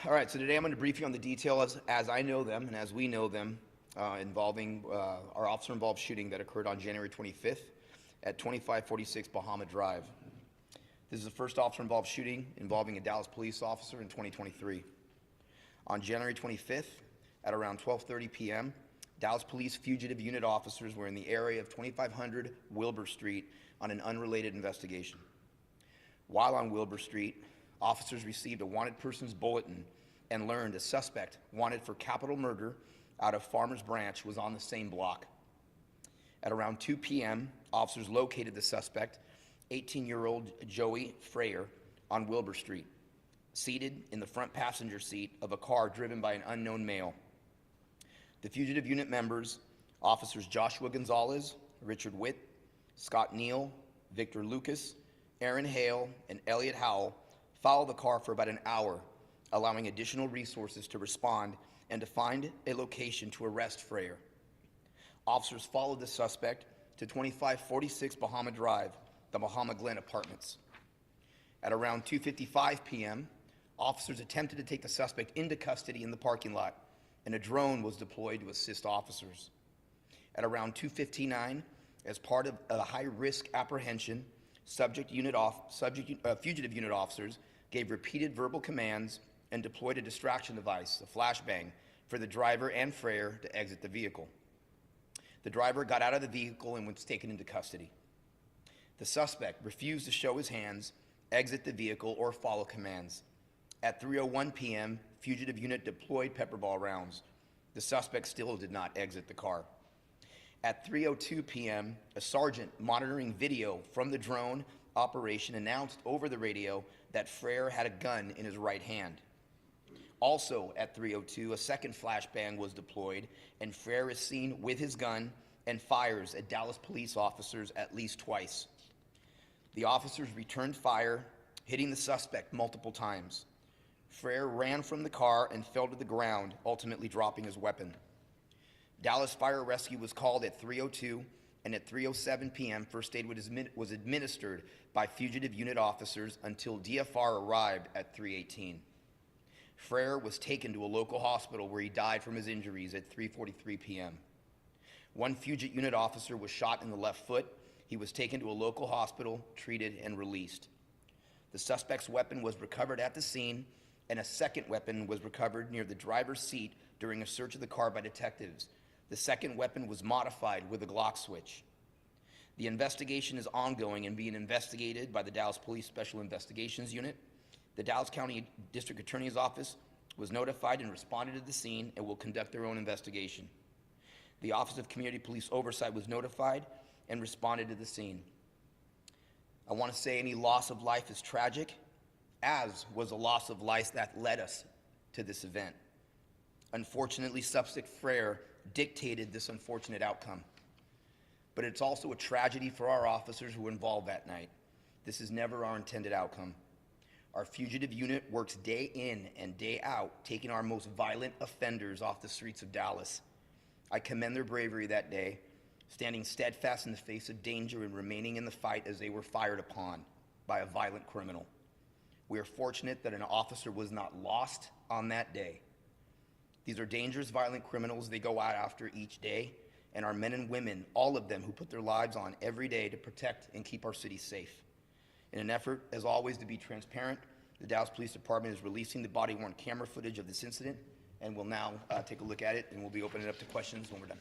All right, so today I'm going to brief you on the details as I know them and as we know them involving our officer-involved shooting that occurred on January 25th at 2546 Bahama Drive. This is the first officer-involved shooting involving a Dallas police officer in 2023. On January 25th at around 12:30 p.m., Dallas Police fugitive unit officers were in the area of 2500 Wilbur Street on an unrelated investigation. While on Wilbur Street, officers received a wanted persons bulletin and learned a suspect wanted for capital murder out of Farmers Branch was on the same block. At around 2 p.m., officers located the suspect, 18-year-old Joey Freyer, on Wilbur Street, seated in the front passenger seat of a car driven by an unknown male. The fugitive unit members, officers Joshua Gonzalez, Richard Witt, Scott Neal, Victor Lucas, Aaron Hale, and Elliot Howell followed the car for about an hour, allowing additional resources to respond and to find a location to arrest Freyer. Officers followed the suspect to 2546 Bahama Drive, the Bahama Glen Apartments. At around 2:55 p.m., officers attempted to take the suspect into custody in the parking lot, and a drone was deployed to assist officers. At around 2:59, as part of a high-risk apprehension, fugitive unit officers gave repeated verbal commands and deployed a distraction device, a flashbang, for the driver and Freyer to exit the vehicle. The driver got out of the vehicle and was taken into custody. The suspect refused to show his hands, exit the vehicle, or follow commands. At 3:01 p.m., fugitive unit deployed pepper ball rounds. The suspect still did not exit the car. At 3:02 p.m., a sergeant monitoring video from the drone operation announced over the radio that Freyer had a gun in his right hand. Also at 3:02, a second flashbang was deployed, and Freyer is seen with his gun and fires at Dallas police officers at least twice. The officers returned fire, hitting the suspect multiple times. Freyer ran from the car and fell to the ground, ultimately dropping his weapon. Dallas Fire Rescue was called at 3:02, and at 3:07 p.m., first aid was administered by fugitive unit officers until DFR arrived at 3:18. Freyer was taken to a local hospital where he died from his injuries at 3:43 p.m. One fugitive unit officer was shot in the left foot. He was taken to a local hospital, treated, and released. The suspect's weapon was recovered at the scene, and a second weapon was recovered near the driver's seat during a search of the car by detectives. The second weapon was modified with a Glock switch. The investigation is ongoing and being investigated by the Dallas Police Special Investigations Unit. The Dallas County District Attorney's Office was notified and responded to the scene and will conduct their own investigation. The Office of Community Police Oversight was notified and responded to the scene. I want to say any loss of life is tragic, as was the loss of life that led us to this event. Unfortunately, suspect Freyer dictated this unfortunate outcome. But it's also a tragedy for our officers who were involved that night. This is never our intended outcome. Our fugitive unit works day in and day out, taking our most violent offenders off the streets of Dallas. I commend their bravery that day, standing steadfast in the face of danger and remaining in the fight as they were fired upon by a violent criminal. We are fortunate that an officer was not lost on that day. These are dangerous, violent criminals they go out after each day, and our men and women, all of them, who put their lives on every day to protect and keep our city safe. In an effort, as always, to be transparent, the Dallas Police Department is releasing the body-worn camera footage of this incident, and we'll now take a look at it, and we'll be opening it up to questions when we're done.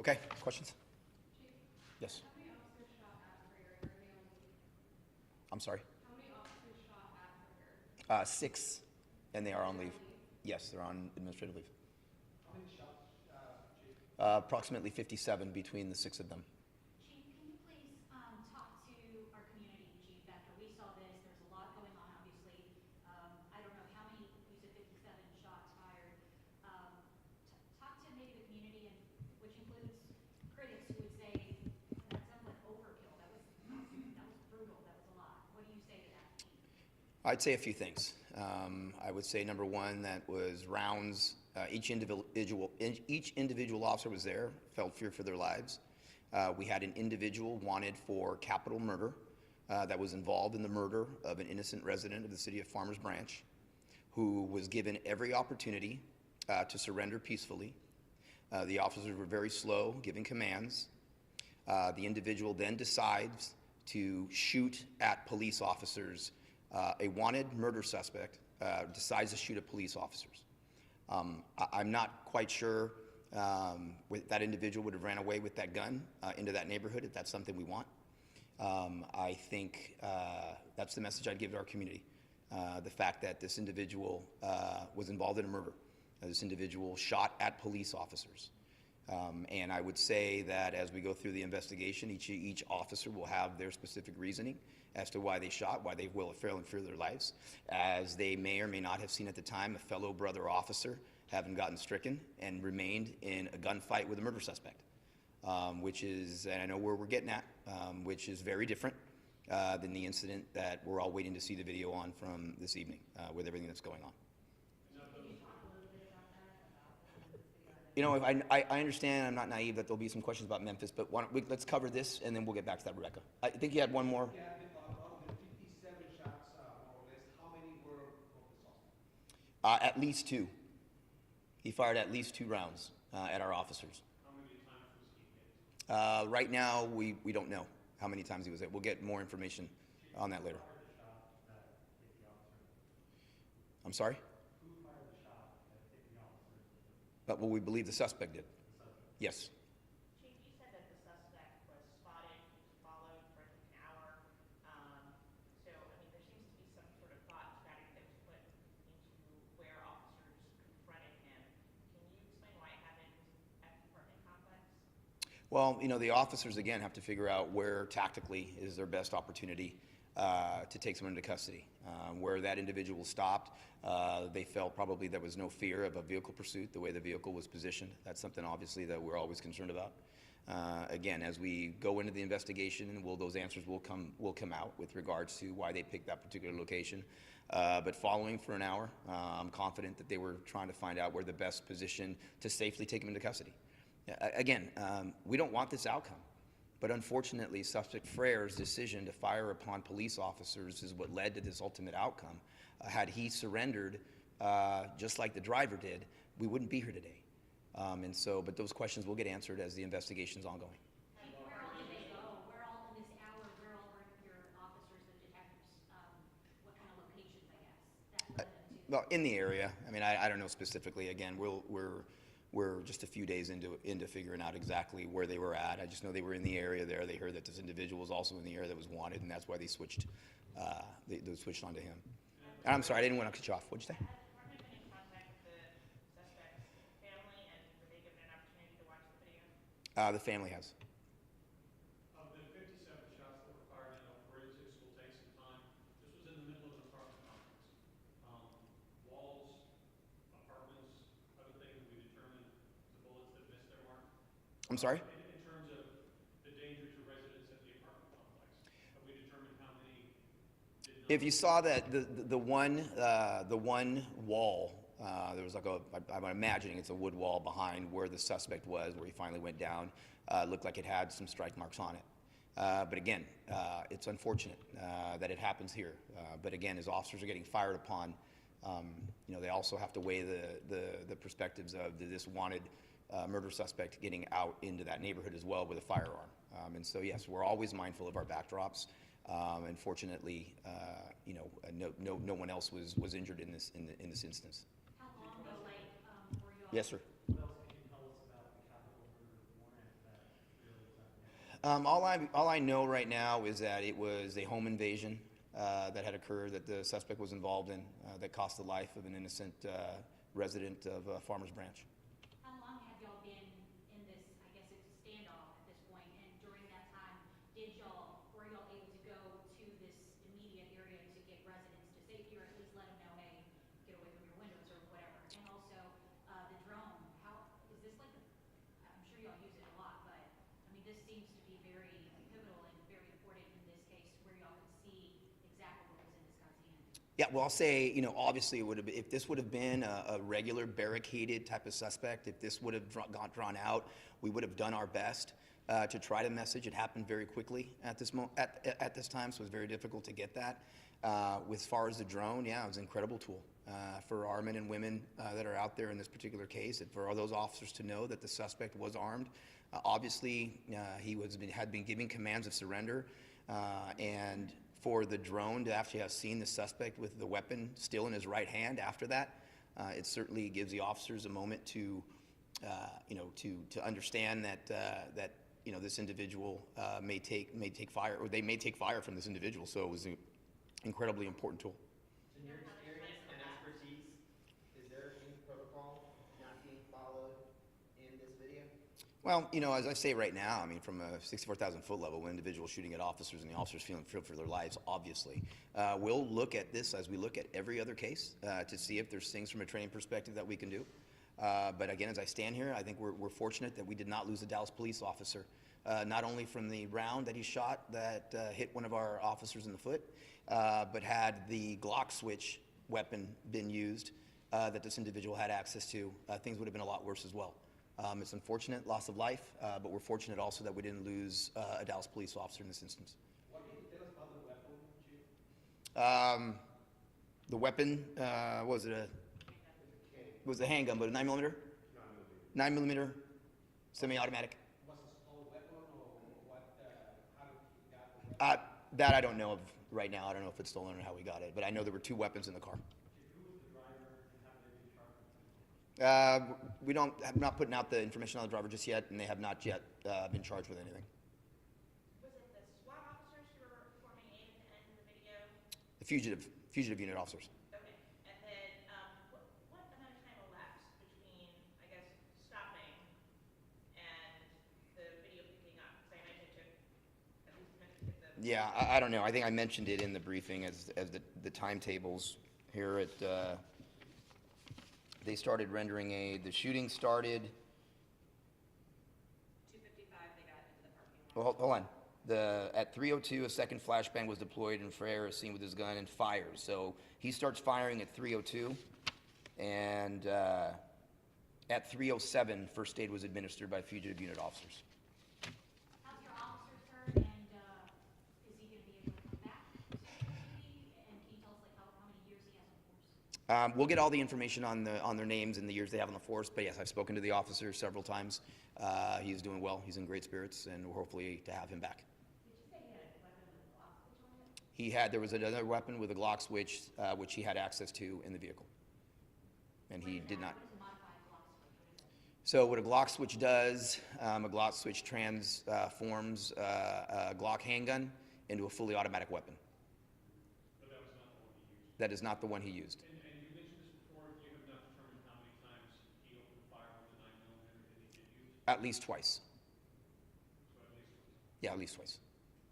Okay, questions? Yes. How many officers shot at Prayer? Are they on leave? I'm sorry? How many officers shot at Prayer? 6, and they are on leave. Yes, they're on administrative leave. How many shots, Chief? Approximately 57 between the 6 of them. Chief, can you please talk to our community, Chief, after we saw this? There's a lot going on, obviously. I don't know how many, you said 57 shots fired. Talk to maybe the community, and which includes critics who would say, that sounds like overkill. That was brutal. That was a lot. What do you say to that? I'd say a few things. I would say number one, that was rounds. Each individual officer was there, felt fear for their lives. We had an individual wanted for capital murder that was involved in the murder of an innocent resident of the city of Farmers Branch, who was given every opportunity to surrender peacefully. The officers were very slow giving commands. The individual then decides to shoot at police officers. A wanted murder suspect decides to shoot at police officers. I'm not quite sure that individual would have ran away with that gun into that neighborhood if that's something we want. I think that's the message I'd give to our community. The fact that this individual was involved in a murder. This individual shot at police officers. And I would say that as we go through the investigation, each officer will have their specific reasoning as to why they shot, why they will fail and fear their lives, as they may or may not have seen at the time a fellow brother officer having gotten stricken and remained in a gunfight with a murder suspect, which is, and I know where we're getting at, which is very different than the incident that we're all waiting to see the video on from this evening with everything that's going on. You know, I understand, I'm not naive, that there'll be some questions about Memphis, but let's cover this and then we'll get back to that, Rebecca. I think you had one more. Yeah, of the 57 shots, more or less, how many were from the suspect? At least 2. He fired at least 2 rounds at our officers. How many times was he hit? Right now, we don't know how many times he was hit. We'll get more information on that later. Who fired the shot that hit the officer? I'm sorry? Who fired the shot that hit the officer? Well, we believe the suspect did. Yes. Chief, you said that the suspect was spotted, he was followed for I think an hour. So, I mean, there seems to be some sort of thought strategy that was put into where officers confronted him. Can you explain why it happened at the apartment complex? Well, you know, the officers, again, have to figure out where tactically is their best opportunity to take someone into custody. Where that individual stopped, they felt probably there was no fear of a vehicle pursuit, the way the vehicle was positioned. That's something, obviously, that we're always concerned about. Again, as we go into the investigation, those answers will come out with regards to why they picked that particular location. But following for an hour, I'm confident that they were trying to find out where the best position to safely take him into custody. Again, we don't want this outcome. But unfortunately, suspect Frere's decision to fire upon police officers is what led to this ultimate outcome. Had he surrendered, just like the driver did, we wouldn't be here today. But those questions will get answered as the investigation's ongoing. Where all did they go? Where all in this hour, where all were your officers and detectives? What kind of locations, I guess, that led them to? Well, in the area. I mean, I don't know specifically. Again, we're just a few days into figuring out exactly where they were at. I just know they were in the area there. They heard that this individual was also in the area that was wanted, and that's why they switched. They switched onto him. And I'm sorry, I didn't want to cut you off. What'd you say? Has the department been in contact with the suspect's family, and were they given an opportunity to watch the video? The family has. Of the 57 shots that were fired, I know forensics will take some time. This was in the middle of an apartment complex. Walls, apartments, other things, we determined the bullets that missed their mark. I'm sorry? In terms of the danger to residents at the apartment complex, have we determined how many did not? If you saw that the one wall, there was like I'm imagining it's a wood wall behind where the suspect was, where he finally went down. Looked like it had some strike marks on it. But again, it's unfortunate that it happens here. But again, as officers are getting fired upon, you know, they also have to weigh the perspectives of this wanted murder suspect getting out into that neighborhood as well with a firearm. And so, yes, we're always mindful of our backdrops. And fortunately, you know, no one else was injured in this instance. How long ago, were you all? Yes, sir. What else can you tell us about the capital murder warrant All I know right now is that it was a home invasion that had occurred, that the suspect was involved in, that cost the life of an innocent resident of Farmers Branch. How long have y'all been in this, I guess it's a standoff at this point, and during that time, were y'all able to go to this immediate area to get residents to safety, or at least let them know, hey, get away from your windows or whatever? And also, the drone, is this like, I'm sure y'all use it a lot, but, I mean, this seems to be very pivotal and very important in this case, where y'all could see exactly what was in this guy's hand. Yeah, well, I'll say, obviously, if this would have been a regular barricaded type of suspect, if this would have got drawn out, we would have done our best to try to message. It happened very quickly at this time, so it was very difficult to get that. As far as the drone, yeah, it was an incredible tool for our men and women that are out there in this particular case, and for all those officers to know that the suspect was armed. Obviously, he had been giving commands of surrender, and for the drone to actually have seen the suspect with the weapon still in his right hand after that, it certainly gives the officers a moment to understand that this individual may take fire, or they may take fire from this individual. So it was an incredibly important tool. In your experience and expertise, is there any protocol not being followed in this video? Well, as I say right now, I mean, from a 64,000-foot level, when individuals shooting at officers and the officers feeling fear for their lives, obviously. We'll look at this as we look at every other case to see if there's things from a training perspective that we can do. But again, as I stand here, I think we're fortunate that we did not lose a Dallas police officer, not only from the round that he shot that hit one of our officers in the foot, but had the Glock switch weapon been used that this individual had access to, things would have been a lot worse as well. It's unfortunate, loss of life, but we're fortunate also that we didn't lose a Dallas police officer in this instance. What can you tell us about the weapon, Chief? The weapon, was a handgun, but a 9mm? 9mm semi-automatic. Was it a stolen weapon, or what, how did he got the weapon? That I don't know of right now. I don't know if it's stolen or how we got it, but I know there were 2 weapons in the car. Who was the driver and how did they be charged? We I'm not putting out the information on the driver just yet, and they have not yet been charged with anything. Was it the SWAT officers who were performing aid at the end of the video? The fugitive unit officers. Okay, and then, what amount of time elapsed between, I guess, stopping and the video picking up? Because I imagine it took at least a minute to get the... Yeah, I don't know. I think I mentioned it in the briefing as the timetables here at, they started rendering aid. The shooting started... 2:55, they got into the parking lot. Well, hold on. At 3:02, a second flashbang was deployed, and Freire is seen with his gun and fires. So he starts firing at 3:02, and at 3:07, first aid was administered by fugitive unit officers. How's your officer, sir, and is he going to be able to come back to duty? And can you tell us how many years he has on force? We'll get all the information on their names and the years they have on the force, but yes, I've spoken to the officer several times. He's doing well. He's in great spirits, and we're hopefully to have him back. There was another weapon with a Glock switch, which he had access to in the vehicle. And he did not. What is a modified Glock switch? What is it? So what a Glock switch does, a Glock switch transforms a Glock handgun into a fully automatic weapon. But that was not the one he used. That is not the one he used. And you mentioned this before, you have not determined how many times he opened fire with the 9mm that he did use? At least twice. So at least once. Yeah, at least twice.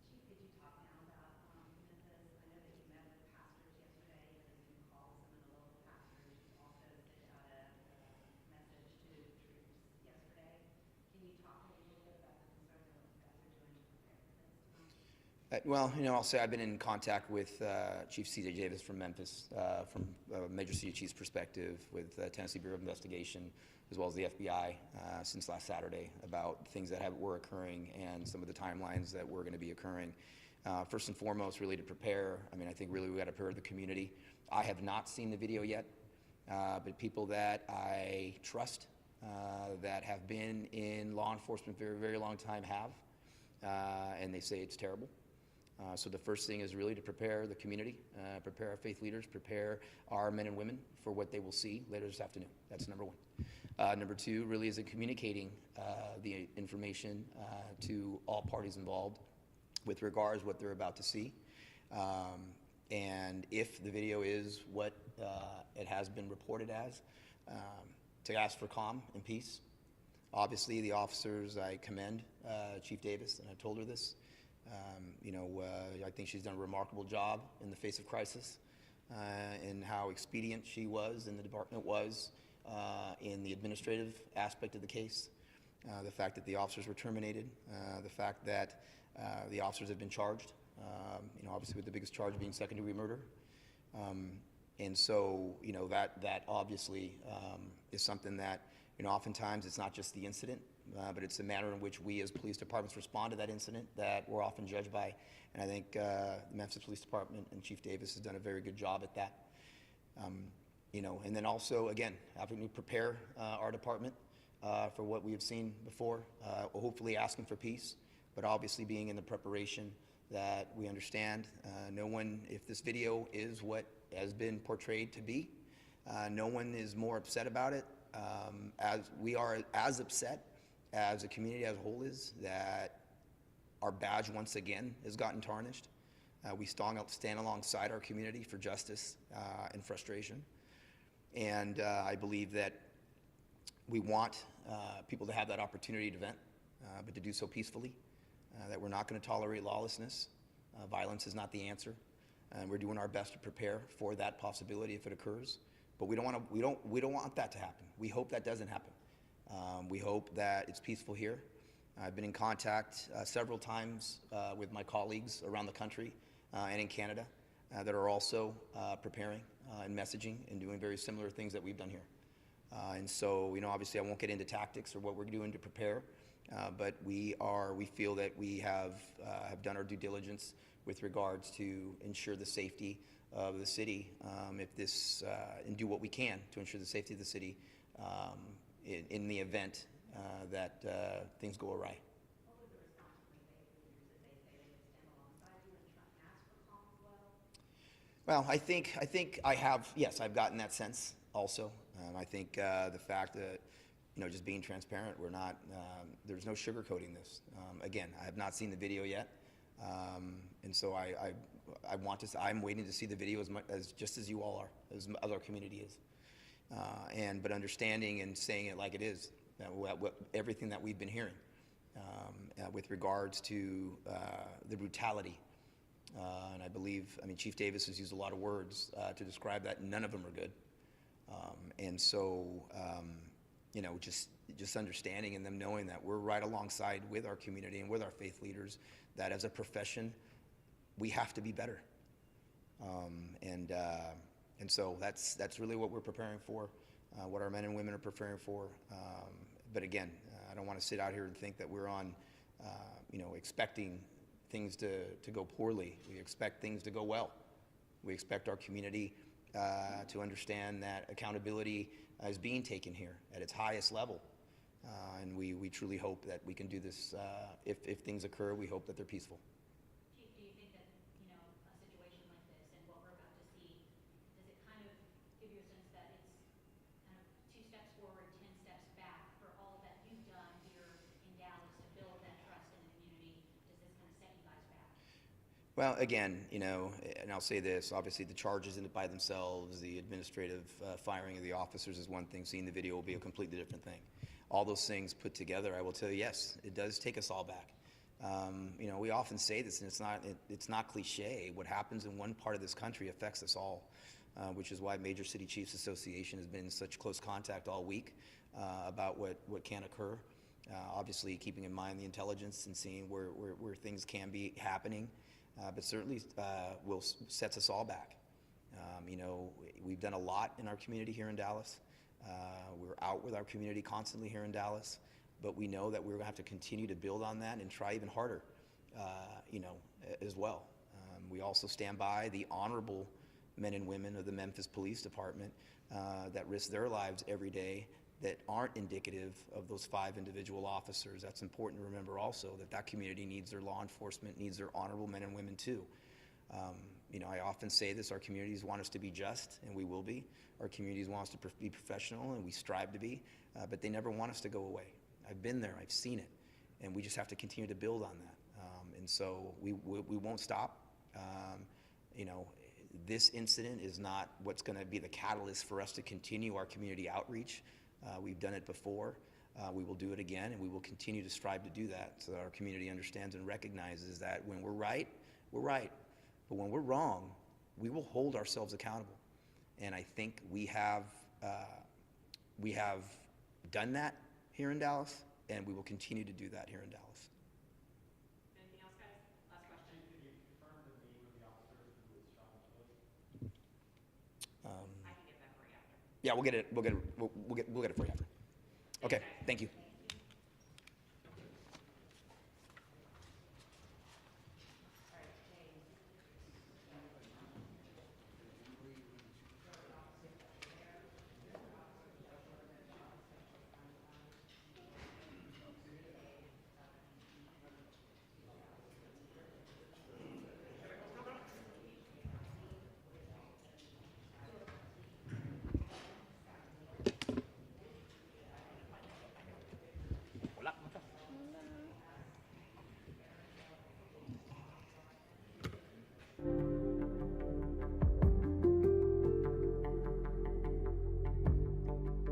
Chief, could you talk now about Memphis? I know that you met with pastors yesterday, and that you called some of the local pastors. You also sent out a message to the troops yesterday. Can you talk a little bit about the concerns that you guys are doing to prepare for this tonight? Well, I'll say I've been in contact with Chief C.J. Davis from Memphis, from Major City Chief's perspective, with Tennessee Bureau of Investigation, as well as the FBI since last Saturday, about things that were occurring and some of the timelines that were going to be occurring. First and foremost, really to prepare. I think really we got to prepare the community. I have not seen the video yet, but people that I trust that have been in law enforcement for a very long time have, and they say it's terrible. So the first thing is really to prepare the community, prepare our faith leaders, prepare our men and women for what they will see later this afternoon. That's number one. Number two really is in communicating the information to all parties involved with regards what they're about to see. And if the video is what it has been reported as, to ask for calm and peace. Obviously, the officers, I commend Chief Davis, and I told her this. I think she's done a remarkable job in the face of crisis, and how expedient she was and the department was in the administrative aspect of the case. The fact that the officers were terminated, the fact that the officers have been charged, obviously with the biggest charge being second-degree murder. And so, that obviously is something that, oftentimes it's not just the incident, but it's the manner in which we as police departments respond to that incident that we're often judged by. And I think the Memphis Police Department and Chief Davis has done a very good job at that. And then also, again, having to prepare our department for what we have seen before, hopefully asking for peace, but obviously being in the preparation that we understand. No one, if this video is what has been portrayed to be, no one is more upset about it. As we are as upset as a community as a whole is that our badge once again has gotten tarnished. We stand alongside our community for justice and frustration. And I believe that we want people to have that opportunity to vent, but to do so peacefully, that we're not going to tolerate lawlessness. Violence is not the answer. And we're doing our best to prepare for that possibility if it occurs. But we don't want that to happen. We hope that doesn't happen. We hope that it's peaceful here. I've been in contact several times with my colleagues around the country and in Canada that are also preparing and messaging and doing very similar things that we've done here. And so, obviously I won't get into tactics or what we're doing to prepare, but we feel that we have done our due diligence with regards to ensure the safety of the city, and do what we can to ensure the safety of the city in the event that things go awry. What was the response from the faith leaders that they say they would stand alongside you and try and ask for calm as well? Well, I think I have, yes, I've gotten that sense also. I think the fact that, just being transparent, we're not, there's no sugarcoating this. Again, I have not seen the video yet. And so I'm waiting to see the video just as you all are, as our community is. But understanding and saying it like it is, everything that we've been hearing with regards to the brutality. And I believe, Chief Davis has used a lot of words to describe that. None of them are good. And so, just understanding and them knowing that we're right alongside with our community and with our faith leaders, that as a profession, we have to be better. And so that's really what we're preparing for, what our men and women are preparing for. But again, I don't want to sit out here and think that we're on, expecting things to go poorly. We expect things to go well. We expect our community to understand that accountability is being taken here at its highest level. And we truly hope that we can do this. If things occur, we hope that they're peaceful. Chief, do you think that, a situation like this and what we're about to see, does it kind of give you a sense that it's kind of 2 steps forward, 10 steps back for all that you've done here in Dallas to build that trust in the community? Does this kind of set you guys back? Well, again, and I'll say this, obviously the charges in it by themselves, the administrative firing of the officers is one thing, seeing the video will be a completely different thing. All those things put together, I will tell you, yes, it does take us all back. We often say this, and it's not cliche. What happens in one part of this country affects us all, which is why Major City Chiefs Association has been in such close contact all week about what can occur. Obviously, keeping in mind the intelligence and seeing where things can be happening, but certainly sets us all back. We've done a lot in our community here in Dallas. We're out with our community constantly here in Dallas, but we know that we're going to have to continue to build on that and try even harder, as well. We also stand by the honorable men and women of the Memphis Police Department that risk their lives every day that aren't indicative of those 5 individual officers. That's important to remember also, that community needs their law enforcement, needs their honorable men and women too. You know, I often say this, our communities want us to be just, and we will be. Our communities want us to be professional, and we strive to be, but they never want us to go away. I've been there, I've seen it, and we just have to continue to build on that. And so we won't stop. You know, this incident is not what's going to be the catalyst for us to continue our community outreach. We've done it before. We will do it again, and we will continue to strive to do that so that our community understands and recognizes that when we're right, we're right. But when we're wrong, we will hold ourselves accountable. And I think we have done that here in Dallas, and we will continue to do that here in Dallas. Anything else, guys? Last question. Can you confirm the name of the officer who was shot and killed? I can get that for you after. Yeah, we'll get it for you after. Okay, thank you.